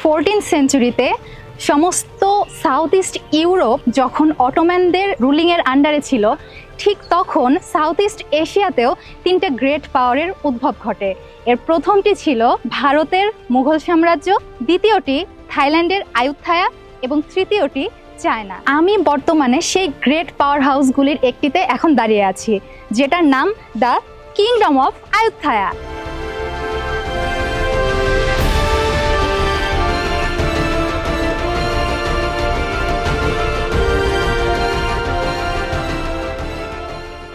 14th সেঞ্চুরিতে সমস্ত south east Europe যখন অটোম্যানদের রুলিংয়ের আন্ডারে ছিল, ঠিক তখন সাউথ ইস্ট এশিয়াতেও তিনটে গ্রেট পাওয়ারের উদ্ভব ঘটে। এর প্রথমটি ছিল ভারতের মুঘল সাম্রাজ্য, দ্বিতীয়টি থাইল্যান্ডের আয়ুত্থায়া এবং তৃতীয়টি চায়না। আমি বর্তমানে সেই গ্রেট পাওয়ার হাউসগুলির একটিতে এখন দাঁড়িয়ে আছি, যেটার নাম দ্য কিংডম অফ আয়ুত্থায়া।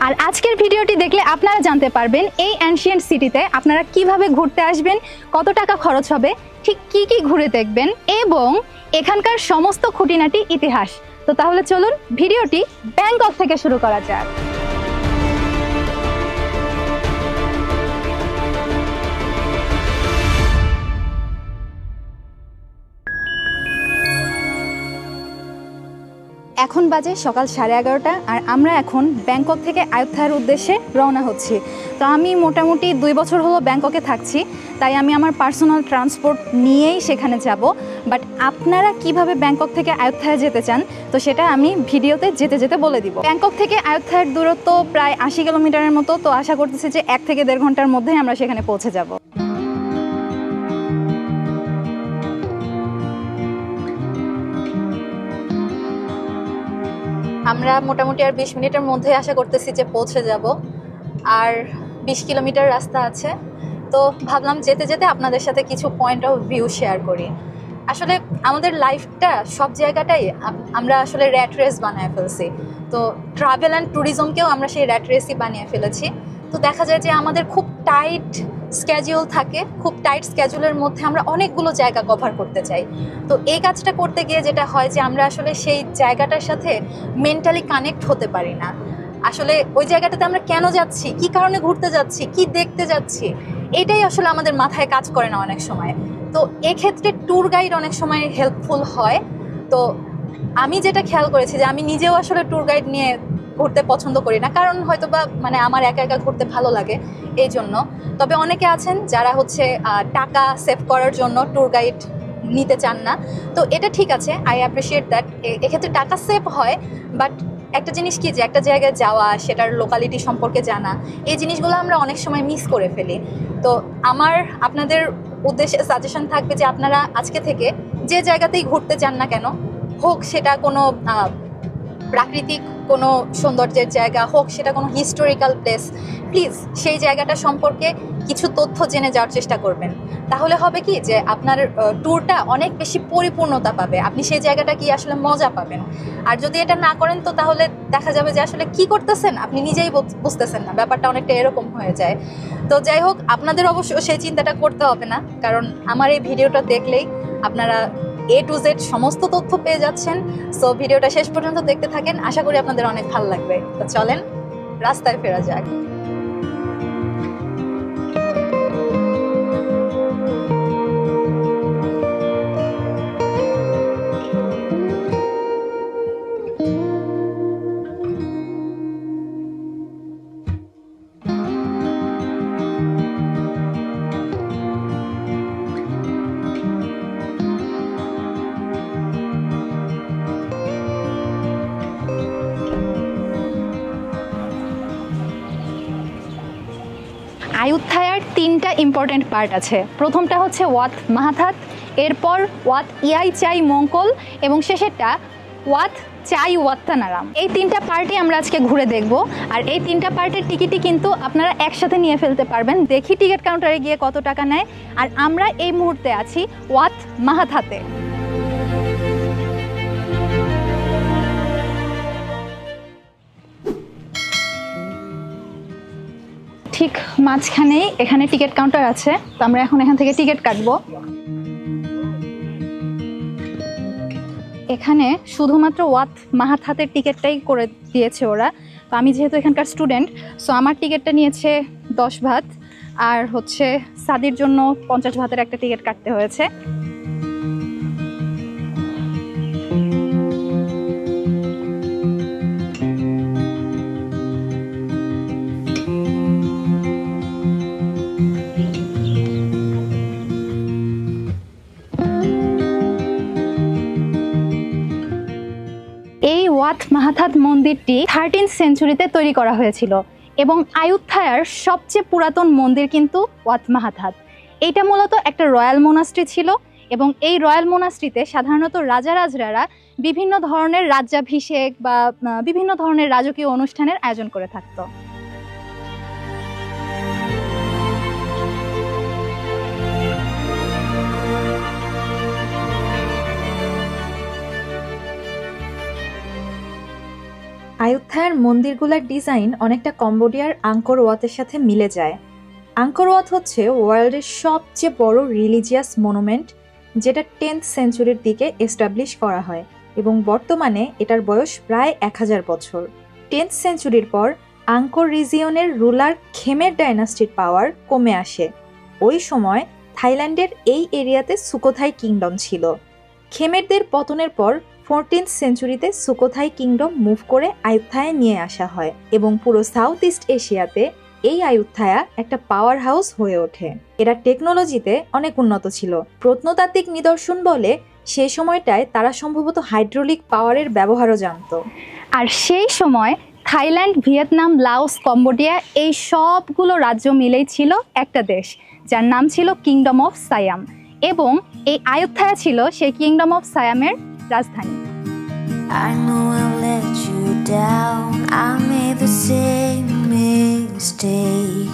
আর আজকের ভিডিওটি দেখলে আপনারা জানতে পারবেন এই অ্যানশিয়েন্ট সিটিতে আপনারা কিভাবে ঘুরতে আসবেন, কত টাকা খরচ হবে, ঠিক কি কি ঘুরে দেখবেন এবং এখানকার সমস্ত খুঁটিনাটি ইতিহাস। তো তাহলে চলুন ভিডিওটি ব্যাংকক থেকে শুরু করা যাক। এখন বাজে সকাল 11:30 আর আমরা এখন ব্যাংকক থেকে আয়ুত্থায়ার উদ্দেশ্যে রওনা হচ্ছি। তো আমি মোটামুটি 2 বছর হলো ব্যাংককে থাকছি, তাই আমি আমার পার্সোনাল ট্রান্সপোর্ট নিয়েই সেখানে যাব। বাট আপনারা কিভাবে ব্যাংকক থেকে আয়ুত্থায়া যেতে চান, তো সেটা আমি ভিডিওতে যেতে যেতে বলে দিব। ব্যাংকক থেকে আয়ুত্থায়ার দূরত্ব প্রায় 80 কিলোমিটারের মতো। তো আশা করতেছি যে 1 থেকে 1.5 ঘন্টার মধ্যেই আমরা সেখানে পৌঁছে যাব। আমরা মোটামুটি আর 20 মিনিটের মধ্যে আশা করতেছি যে পৌঁছে যাব। আর 20 কিলোমিটার রাস্তা আছে। তো ভাবলাম যেতে যেতে আপনাদের সাথে কিছু পয়েন্ট অফ ভিউ শেয়ার করি। আসলে আমাদের লাইফটা সব জায়গাটাই আমরা আসলে র্যাট রেস বানিয়ে ফেলছি। তো ট্রাভেল অ্যান্ড ট্যুরিজমকেও আমরা সেই র্যাট রেসই বানিয়ে ফেলেছি। তো দেখা যায় যে আমাদের খুব টাইট স্ক্যাজুয়াল থাকে, খুব টাইট স্ক্যাজুয়ালের মধ্যে আমরা অনেকগুলো জায়গা কভার করতে চাই। তো এই কাজটা করতে গিয়ে যেটা হয় যে আমরা আসলে সেই জায়গাটার সাথে মেন্টালি কানেক্ট হতে পারি না। আসলে ওই জায়গাটাতে আমরা কেন যাচ্ছি, কি কারণে ঘুরতে যাচ্ছি, কি দেখতে যাচ্ছি, এটাই আসলে আমাদের মাথায় কাজ করে না অনেক সময়। তো এক্ষেত্রে ট্যুর গাইড অনেক সময় হেল্পফুল হয়। তো আমি যেটা খেয়াল করেছি যে আমি নিজেও আসলে ট্যুর গাইড নিয়ে ঘুরতে পছন্দ করি না, কারণ হয়তো বা মানে আমার একা একা ঘুরতে ভালো লাগে এই জন্য। তবে অনেকে আছেন যারা হচ্ছে টাকা সেভ করার জন্য ট্যুর গাইড নিতে চান না। তো এটা ঠিক আছে, আই অ্যাপ্রিসিয়েট দ্যাট। এক্ষেত্রে টাকা সেভ হয়, বাট একটা জিনিস কি যে একটা জায়গায় যাওয়া, সেটার লোকালিটি সম্পর্কে জানা, এই জিনিসগুলো আমরা অনেক সময় মিস করে ফেলি। তো আমার আপনাদের উদ্দেশ্যে সাজেশন থাকবে যে আপনারা আজকে থেকে যে জায়গাতেই ঘুরতে যান না কেন, হোক সেটা কোনো প্রাকৃতিক কোনো সৌন্দর্যের জায়গা, হোক সেটা কোনো হিস্টোরিক্যাল প্লেস, প্লিজ সেই জায়গাটা সম্পর্কে কিছু তথ্য জেনে যাওয়ার চেষ্টা করবেন। তাহলে হবে কি যে আপনার ট্যুরটা অনেক বেশি পরিপূর্ণতা পাবে, আপনি সেই জায়গাটা কি আসলে মজা পাবেন। আর যদি এটা না করেন তো তাহলে দেখা যাবে যে আসলে কি করতেছেন আপনি নিজেই বুঝতেছেন না, ব্যাপারটা অনেকটা এরকম হয়ে যায়। তো যাই হোক, আপনাদের অবশ্য সেই চিন্তাটা করতে হবে না, কারণ আমার এই ভিডিওটা দেখলেই আপনারা A to Z সমস্ত তথ্য পেয়ে যাচ্ছেন। সো ভিডিওটা শেষ পর্যন্ত দেখতে থাকেন, আশা করি আপনাদের অনেক ভালো লাগবে। তো চলেন রাস্তায় ফেরা যাক। আয়ুত্থায়ার 3টা ইম্পর্টেন্ট পার্ট আছে। প্রথমটা হচ্ছে ওয়াত মাহাথাত, এরপর ওয়াত ইয়াই চাই মঙ্কল এবং শেষেরটা ওয়াত চাই ওয়াত্তানারাম। এই 3টা পার্টই আমরা আজকে ঘুরে দেখব। আর এই 3টা পার্টের টিকিটই কিন্তু আপনারা একসাথে নিয়ে ফেলতে পারবেন। দেখি টিকিট কাউন্টারে গিয়ে কত টাকা নেয়। আর আমরা এই মুহূর্তে আছি ওয়াত মাহাথাতে। ঠিক মাঝখানেই এখানে টিকিট কাউন্টার আছে। তো আমরা এখন এখান থেকে টিকিট কাটবো। এখানে শুধুমাত্র ওয়াত মাহাথাতের টিকিটটাই করে দিয়েছে ওরা। তো আমি যেহেতু এখানকার স্টুডেন্ট, সো আমার টিকিটটা নিয়েছে 10 ভাত, আর হচ্ছে সাদির জন্য 50 ভাতের একটা টিকিট কাটতে হয়েছে। ওয়াত মাহাথাত মন্দিরটি 13th সেঞ্চুরিতে তৈরি করা হয়েছিল এবং আয়ুত্থায়ার সবচেয়ে পুরাতন মন্দির কিন্তু ওয়াত মাহাথাত। এইটা মূলত একটা রয়্যাল মোনাস্ট্রি ছিল এবং এই রয়্যাল মোনাস্ট্রিতে সাধারণত রাজারাজরারা বিভিন্ন ধরনের রাজ্যাভিষেক বা বিভিন্ন ধরনের রাজকীয় অনুষ্ঠানের আয়োজন করে থাকতো। আয়ুত্থায়ার মন্দিরগুলোর ডিজাইন অনেকটা কম্বোডিয়ার আঙ্কর ওয়াতের সাথে মিলে যায়। আঙ্কর ওয়াত হচ্ছে ওয়ার্ল্ডের সবচেয়ে বড় রিলিজিয়াস মনুমেন্ট, যেটা 10th সেঞ্চুরির দিকে এস্টাবলিশ করা হয় এবং বর্তমানে এটার বয়স প্রায় 1000 বছর। 10th সেঞ্চুরির পর আঙ্কর রিজিয়নের রুলার খেমের ডাইনাস্টির পাওয়ার কমে আসে। ওই সময় থাইল্যান্ডের এই এরিয়াতে সুকোথাই কিংডম ছিল। খেমেরদের পতনের পর 14th সেঞ্চুরিতে সুকোথাই কিংডম মুভ করে আয়ুত্থায়া নিয়ে আসা হয় এবং পুরো সাউথ ইস্ট এশিয়াতে এই আয়ুত্থায়া একটা পাওয়ার হাউস হয়ে ওঠে। এরা টেকনোলজিতে অনেক উন্নত ছিল। প্রত্নতাত্ত্বিক নিদর্শন বলে সেই সময়টায় তারা সম্ভবত হাইড্রোলিক পাওয়ারের ব্যবহারও জানত। আর সেই সময় থাইল্যান্ড, ভিয়েতনাম, লাওস, কম্বোডিয়া এই সবগুলো রাজ্য মিলেই ছিল একটা দেশ, যার নাম ছিল কিংডম অফ সায়াম এবং এই আয়ুত্থায়া ছিল সেই কিংডম অফ সায়ামের রাজধানী। I know I've let you down. I made the same mistake.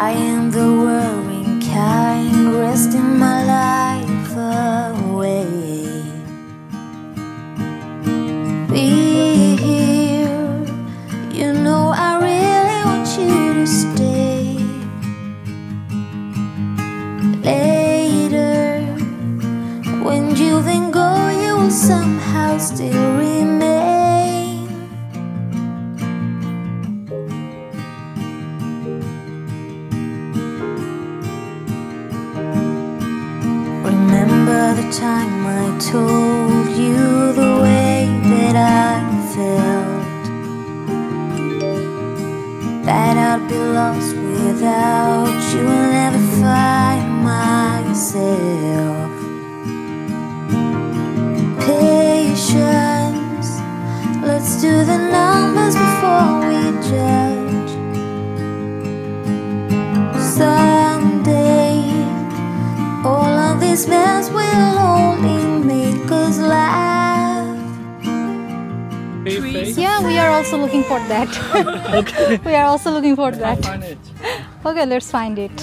I am the worrying kind, resting my life away. Be here, you know I really want you to stay. Later, when you then go, you will somehow still remain. Remember the time I told you the way that I felt, that I'd be lost without you and never find myself. Patience, let's do the numbers before we judge. Someday, all of this mess will only make us laugh. Yeah, we are also looking for that. Okay. We are also looking for that. Find it. Okay, let's find it.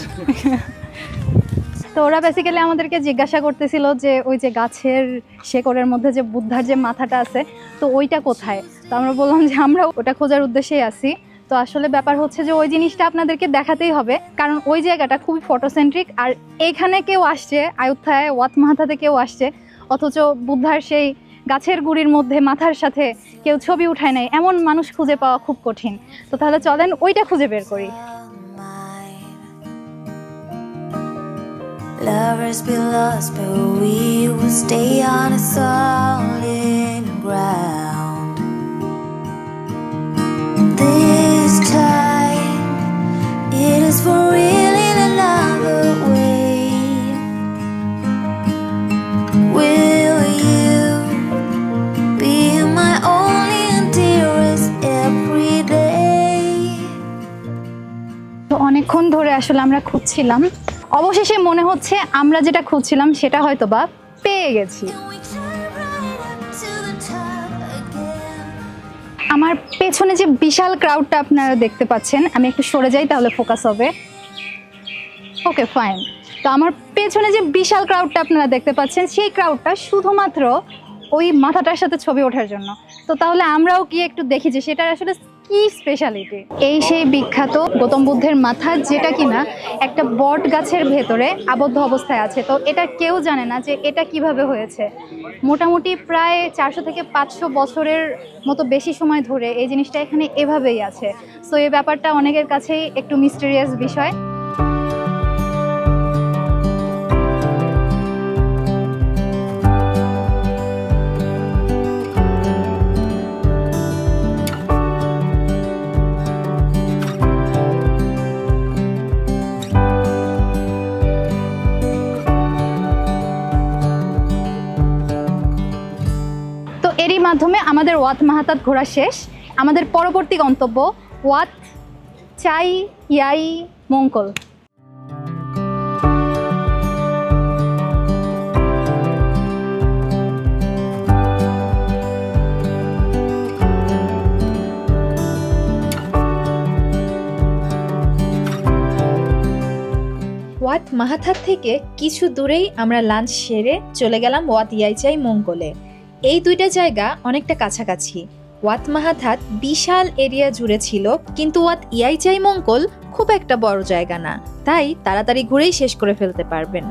তো ওরা basically আমাদেরকে জিজ্ঞাসা করতেছিল যে ওই যে গাছের শেকড়ের মধ্যে যে বুদ্ধার যে মাথাটা আছে, তো ওইটা কোথায়। তো আমরা বললাম যে আমরা ওটা খোঁজার উদ্দেশ্যেই আছি। তো আসলে ব্যাপার হচ্ছে যে ওই জিনিসটা আপনাদেরকে দেখাতেই হবে, কারণ ওই জায়গাটা খুবই ফটোসেন্ট্রিক। আর এইখানে কেউ আসছে, আয়ুত্থায় ওয়াত মাহাথাতে কেউ আসছে, অথচ বুদ্ধার সেই গাছের গুড়ির মধ্যে মাথার সাথে কেউ ছবি উঠায় নাই, এমন মানুষ খুঁজে পাওয়া খুব কঠিন। তো তাহলে চলেন ওইটা খুঁজে বের করি। Lovers be lost, but we will stay on a solid ground. This time, it is for real in another way. Will you be my only and dearest every day? তো অনেকক্ষণ ধরে আসলে আমরা খুঁজছিলাম, অবশেষে মনে হচ্ছে আমরা যেটা খুঁজছিলাম সেটা হয়তো বা পেয়ে গেছি। আমার পেছনে যে বিশাল ক্রাউডটা আপনারা দেখতে পাচ্ছেন, আমি একটু সরে যাই তাহলে ফোকাস হবে। Okay fine. তো আমার পেছনে যে বিশাল ক্রাউডটা আপনারা দেখতে পাচ্ছেন, সেই ক্রাউডটা শুধুমাত্র ওই মাথাটার সাথে ছবি ওঠার জন্য। তো তাহলে আমরাও কি একটু দেখি যে সেটার আসলে কি স্পেশালিটি। এই সেই বিখ্যাত গৌতম বুদ্ধের মাথা, যেটা কিনা একটা বট গাছের ভেতরে আবদ্ধ অবস্থায় আছে। তো এটা কেউ জানে না যে এটা কিভাবে হয়েছে। মোটামুটি প্রায় 400 থেকে 500 বছরের মতো বেশি সময় ধরে এই জিনিসটা এখানে এভাবেই আছে। সো এই ব্যাপারটা অনেকের কাছেই একটু মিস্টেরিয়াস বিষয়। মাধ্যমে আমাদের ওয়াত মাহাতাত ঘোরা শেষ। আমাদের পরবর্তী গন্তব্য ওয়াত চাই ইয়াই মঙ্কল। ওয়াত মাহাথাত থেকে কিছু দূরেই আমরা লাঞ্চ সেরে চলে গেলাম ওয়াত ইয়াইচাই মঙ্গলে। এই দুইটা জায়গা অনেকটা কাছাকাছি। ওয়াত মাহাথাত বিশাল এরিয়া জুড়ে ছিল, কিন্তু ওয়াত ইয়াইচাই মঙ্গল খুব একটা বড় জায়গা না, তাই তাড়াতাড়ি ঘুরেই শেষ করে ফেলতে পারবেন।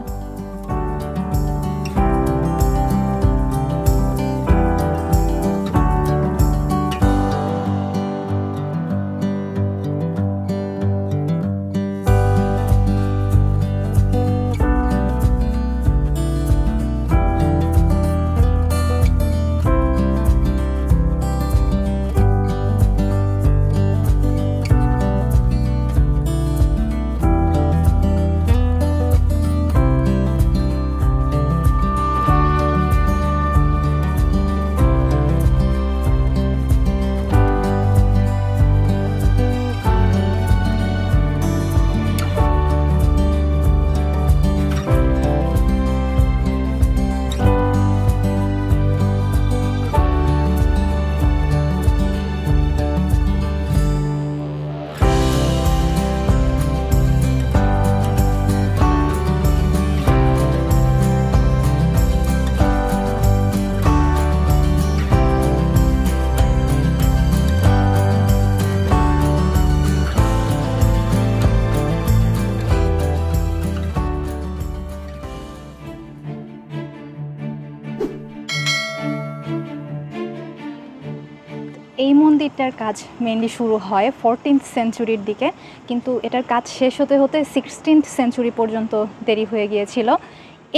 এই মন্দিরটার কাজ মেনলি শুরু হয় 14th সেঞ্চুরির দিকে, কিন্তু এটার কাজ শেষ হতে হতে 16th সেঞ্চুরি পর্যন্ত দেরি হয়ে গিয়েছিল।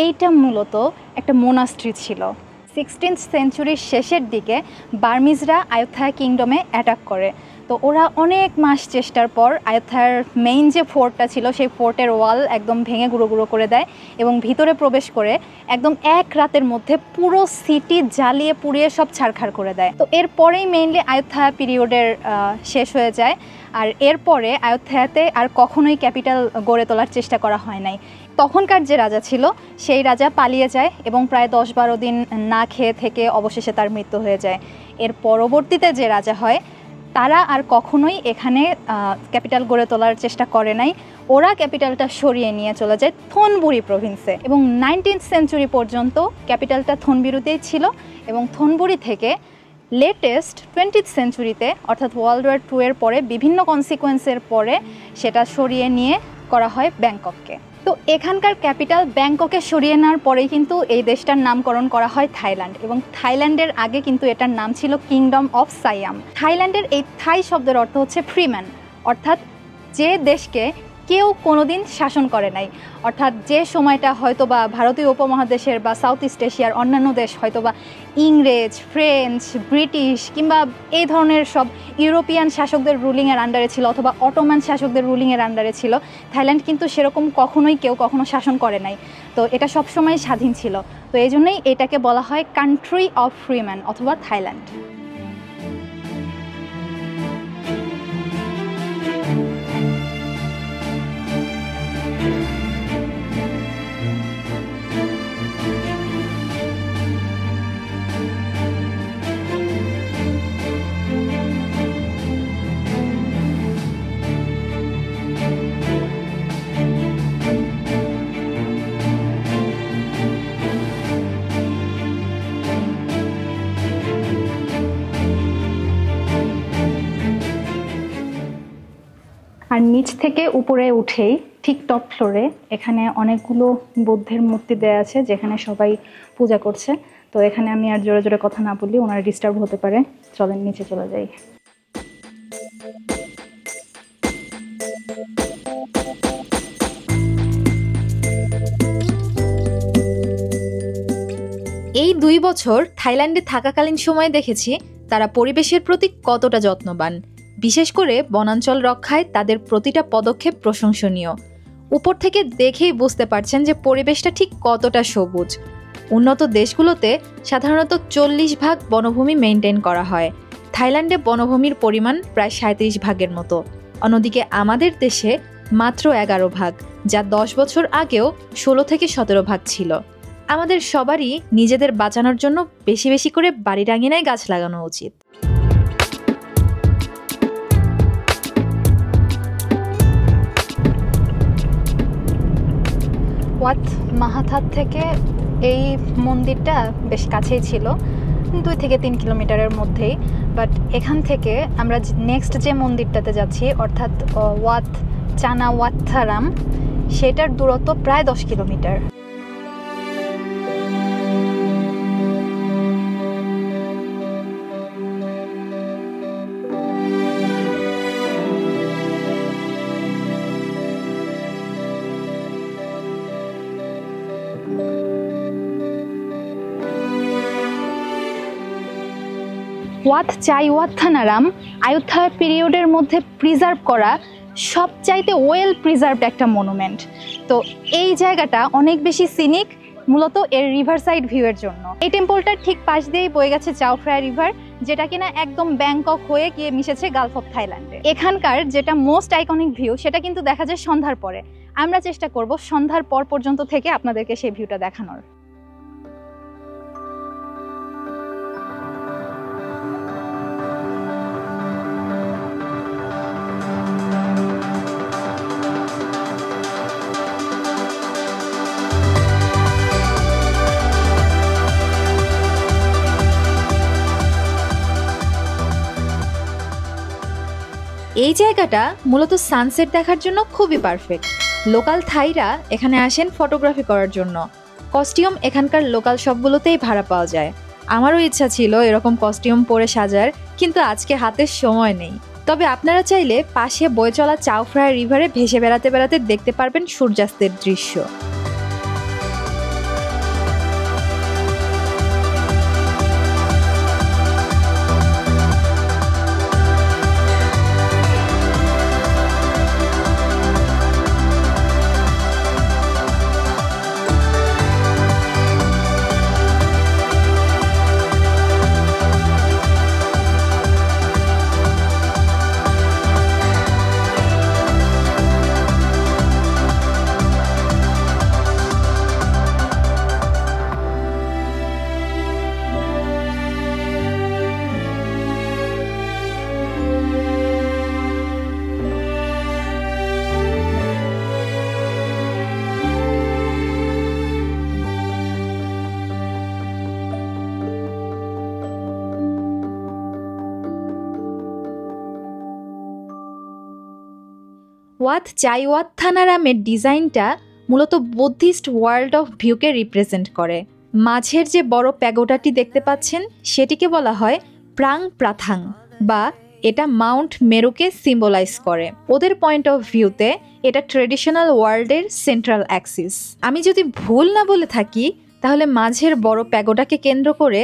এইটা মূলত একটা মোনাস্ট্রি ছিল। 16th সেঞ্চুরির শেষের দিকে বার্মিজরা আয়োধ্যা কিংডমে অ্যাটাক করে। তো ওরা অনেক মাস চেষ্টার পর আয়োধ্যার মেইন যে ফোর্টটা ছিল সেই ফোর্টের ওয়াল একদম ভেঙে গুঁড়ো গুঁড়ো করে দেয় এবং ভিতরে প্রবেশ করে একদম এক রাতের মধ্যে পুরো সিটি জ্বালিয়ে পুড়িয়ে সব ছারখাড় করে দেয়। তো এরপরেই মেইনলি আয়োধ্যা পিরিয়ডের শেষ হয়ে যায়। আর এরপরে আয়োধ্যাতে আর কখনোই ক্যাপিটাল গড়ে তোলার চেষ্টা করা হয় নাই। তখনকার যে রাজা ছিল সেই রাজা পালিয়ে যায় এবং প্রায় 10-12 দিন না খেয়ে থেকে অবশেষে তার মৃত্যু হয়ে যায়। এর পরবর্তীতে যে রাজা হয় তারা আর কখনোই এখানে ক্যাপিটাল গড়ে তোলার চেষ্টা করে নাই। ওরা ক্যাপিটালটা সরিয়ে নিয়ে চলে যায় থনবুরি প্রভিন্সে এবং 19th সেঞ্চুরি পর্যন্ত ক্যাপিটালটা থনবিরুতেই ছিল এবং থনবুরি থেকে লেটেস্ট 20th সেঞ্চুরিতে অর্থাৎ ওয়ার্ল্ড ওয়ার 2 এর পরে বিভিন্ন কনসিকোয়েন্সের পরে সেটা সরিয়ে নিয়ে করা হয় ব্যাংকককে। তো এখানকার ক্যাপিটাল ব্যাংককে সরিয়ে নেওয়ার পরেই কিন্তু এই দেশটার নামকরণ করা হয় থাইল্যান্ড এবং থাইল্যান্ডের আগে কিন্তু এটার নাম ছিল কিংডম অফ সাইয়াম। থাইল্যান্ডের এই থাই শব্দের অর্থ হচ্ছে ফ্রিম্যান, অর্থাৎ যে দেশকে কেউ কোনোদিন শাসন করে নাই। অর্থাৎ যে সময়টা হয়তো বা ভারতীয় উপমহাদেশের বা সাউথ ইস্ট এশিয়ার অন্যান্য দেশ হয়তো বা ইংরেজ, ফ্রেঞ্চ, ব্রিটিশ কিংবা এই ধরনের সব ইউরোপিয়ান শাসকদের রুলিংয়ের আন্ডারে ছিল অথবা অটোমান শাসকদের রুলিংয়ের আন্ডারে ছিল, থাইল্যান্ড কিন্তু সেরকম কখনোই কেউ কখনো শাসন করে নাই। তো এটা সবসময় স্বাধীন ছিল। তো এই জন্যই এটাকে বলা হয় কান্ট্রি অফ ফ্রিম্যান অথবা থাইল্যান্ড। আর নিচ থেকে উপরে উঠেই ঠিক টপ ফ্লোরে এখানে অনেকগুলো বুদ্ধের মূর্তি দেয়া আছে যেখানে সবাই পূজা করছে। তো এখানে আমি আর জোরে জোরে কথা না বললে ওনারা ডিস্টার্ব হতে পারে। চলেন নিচে চলে যাই। এই 2 বছর থাইল্যান্ডে থাকাকালীন সময়ে দেখেছি তারা পরিবেশের প্রতি কতটা যত্নবান। বিশেষ করে বনাঞ্চল রক্ষায় তাদের প্রতিটা পদক্ষেপ প্রশংসনীয়। উপর থেকে দেখেই বুঝতে পারছেন যে পরিবেশটা ঠিক কতটা সবুজ। উন্নত দেশগুলোতে সাধারণত 40% বনভূমি মেইনটেইন করা হয়। থাইল্যান্ডে বনভূমির পরিমাণ প্রায় 37% মতো। অন্যদিকে আমাদের দেশে মাত্র 11%, যা 10 বছর আগেও 16 থেকে 17% ছিল। আমাদের সবারই নিজেদের বাঁচানোর জন্য বেশি বেশি করে বাড়ির আঙিনায় গাছ লাগানো উচিত। ওয়াত মাহাথাত থেকে এই মন্দিরটা বেশ কাছেই ছিল, 2 থেকে 3 কিলোমিটারের মধ্যেই। বাট এখান থেকে আমরা নেক্সট যে মন্দিরটাতে যাচ্ছি, অর্থাৎ ওয়াত চানাওয়াত্থারাম, সেটার দূরত্ব প্রায় 10 কিলোমিটার। ওয়াত চাইওয়াত্থানারাম আয়ুত্থায় পিরিয়ডের মধ্যে প্রিজার্ভ করা সবচাইতে ওয়েল প্রিজার্ভড একটা মনুমেন্ট। তো এই জায়গাটা অনেক বেশি সিনিক, মূলত এর রিভার সাইড ভিউয়ের জন্য। এই টেম্পলটার ঠিক পাশ দিয়েই বয়ে গেছে চাও ফ্রায়া রিভার, যেটা কিনা একদম ব্যাংকক হয়ে গিয়ে মিশেছে গালফ অফ থাইল্যান্ডে। এখানকার যেটা মোস্ট আইকনিক ভিউ, সেটা কিন্তু দেখা যায় সন্ধ্যার পরে। আমরা চেষ্টা করব সন্ধ্যার পর পর্যন্ত থেকে আপনাদেরকে সেই ভিউটা দেখানোর। এই জায়গাটা মূলত সানসেট দেখার জন্য খুবই পারফেক্ট। লোকাল থাইরা এখানে আসেন ফটোগ্রাফি করার জন্য। কস্টিউম এখানকার লোকাল সবগুলোতেই ভাড়া পাওয়া যায়। আমারও ইচ্ছা ছিল এরকম কস্টিউম পরে সাজার, কিন্তু আজকে হাতে সময় নেই। তবে আপনারা চাইলে পাশে বয়ে চলা চাও ফ্রায়া রিভারে ভেসে বেড়াতে বেড়াতে দেখতে পারবেন সূর্যাস্তের দৃশ্য। ওয়াত চাইওয়াত্থানারামের ডিজাইনটা মূলত বুদ্ধিস্ট ওয়ার্ল্ড অফ ভিউকে রিপ্রেজেন্ট করে। মাঝের যে বড় প্যাগোডাটি দেখতে পাচ্ছেন, সেটিকে বলা হয় প্রাং প্রাথাং, বা এটা মাউন্ট মেরুকে সিম্বলাইজ করে। ওদের পয়েন্ট অফ ভিউতে এটা ট্রেডিশনাল ওয়ার্ল্ডের সেন্ট্রাল অ্যাক্সিস। আমি যদি ভুল না বলে থাকি, তাহলে মাঝের বড় প্যাগোডাকে কেন্দ্র করে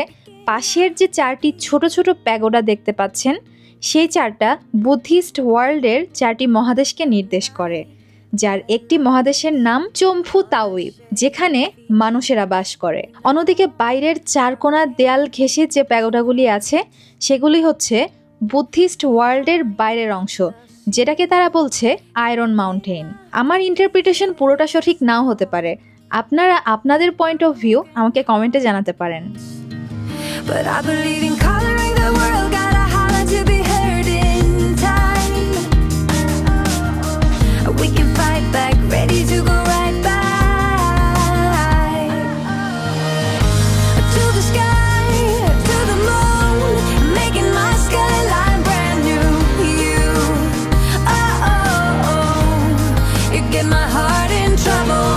পাশের যে 4টি ছোট ছোট প্যাগোডা দেখতে পাচ্ছেন, সেই 4টা বুদ্ধিস্ট ওয়ার্ল্ডের 4টি মহাদেশকে নির্দেশ করে, যার একটি মহাদেশের নাম চম্ফু তাওয়িব, যেখানে মানুষেরা বাস করে। অন্যদিকে বাইরের 4 কোণা দেয়াল ঘেঁষে যে প্যাগোডাগুলি আছে, সেগুলি হচ্ছে বুদ্ধিস্ট ওয়ার্ল্ডের বাইরের অংশ, যেটাকে তারা বলছে আয়রন মাউন্টেন। আমার ইন্টারপ্রিটেশন পুরোটা সঠিক নাও হতে পারে। আপনারা আপনাদের পয়েন্ট অফ ভিউ আমাকে কমেন্টে জানাতে পারেন। But I believe in coloring the world, gotta holler to be heard in time. We can fight back, ready to go right by. To the sky, to the moon, making my skyline brand new. You, oh, oh, oh, you get my heart in trouble.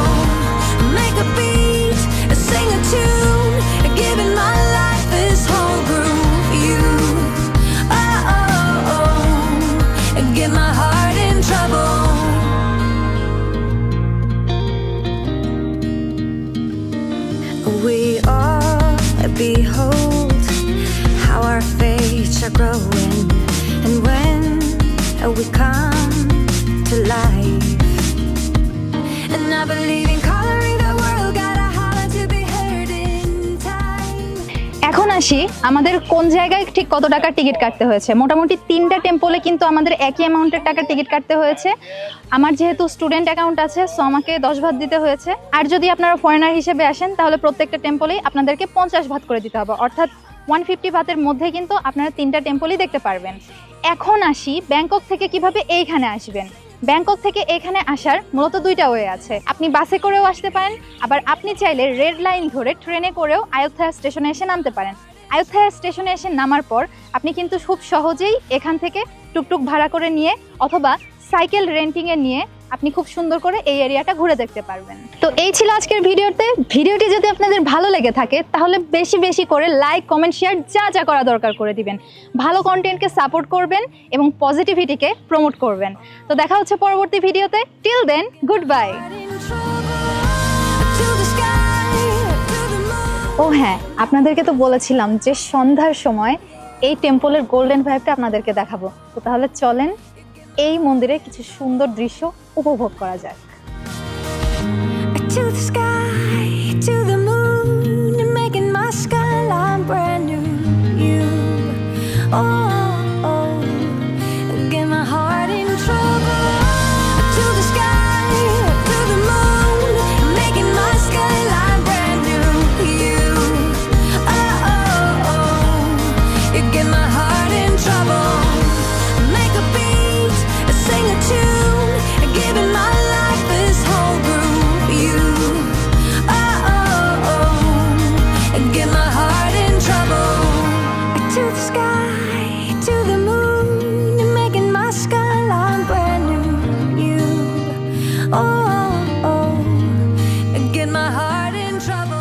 Make a beat, sing a tune, giving my life this whole groove. You, oh, oh, oh, get my heart in trouble. We all behold how our fates are growing, and when we come to life, and I believe in coloring the world, gotta holler to be heard in আসি আমাদের কোন জায়গায় ঠিক কত টাকার ticket কাটতে হয়েছে। মোটামুটি 3টা টেম্পলে কিন্তু আমাদের একই অ্যামাউন্টের টাকার টিকিট কাটতে হয়েছে। আমার যেহেতু স্টুডেন্ট অ্যাকাউন্ট আছে, সো আমাকে 10 ভাত দিতে হয়েছে। আর যদি আপনারা ফরেনার হিসেবে আসেন তাহলে প্রত্যেকটা টেম্পলেই আপনাদেরকে 50 ভাত করে দিতে হবে, অর্থাৎ 150 ভাতের মধ্যে কিন্তু আপনারা 3টা টেম্পলই দেখতে পারবেন। এখন আসি ব্যাংকক থেকে কিভাবে এইখানে আসবেন। ব্যাংকক থেকে এখানে আসার মূলত 2টা ওয়ে আছে। আপনি বাসে করেও আসতে পারেন, আবার আপনি চাইলে রেড লাইন ধরে ট্রেনে করেও আয়ুথয়া স্টেশনে এসে নামতে পারেন। আয়ুথয়া স্টেশনে এসে নামার পর আপনি কিন্তু খুব সহজেই এখান থেকে টুকটুক ভাড়া করে নিয়ে অথবা সাইকেল রেন্টিংয়ে নিয়ে আপনি খুব সুন্দর করে এই এরিয়াটা ঘুরে দেখতে পারবেন। তো এই ছিল আজকের ভিডিওটি যদি আপনাদের ভালো লেগে থাকে তাহলে বেশি বেশি করে লাইক, কমেন্ট, শেয়ার যা যা করা দরকার করে দিবেন। ভালো কন্টেন্টকে সাপোর্ট করবেন এবং পজিটিভিটিকে প্রমোট করবেন। তো দেখা হচ্ছে পরবর্তী ভিডিওতে। Till then, goodbye. ও হ্যাঁ, আপনাদেরকে তো বলেছিলাম যে সন্ধ্যার সময় এই টেম্পলের গোল্ডেন ভাইবটা আপনাদেরকে দেখাবো। তো তাহলে চলেন এই মন্দিরে কিছু সুন্দর দৃশ্য উপভোগ করা যাক। To the sky, to the moon, you're making my skyline brand new. You, oh, get my heart in trouble. To the sky, to the moon, you're making my skyline brand new. You, oh, you get my heart in trouble. Make a beat, sing a tune, giving my life this whole groove. You, get my heart in trouble. To the sky, to the moon, you're making my skyline brand new. You, get my heart in trouble.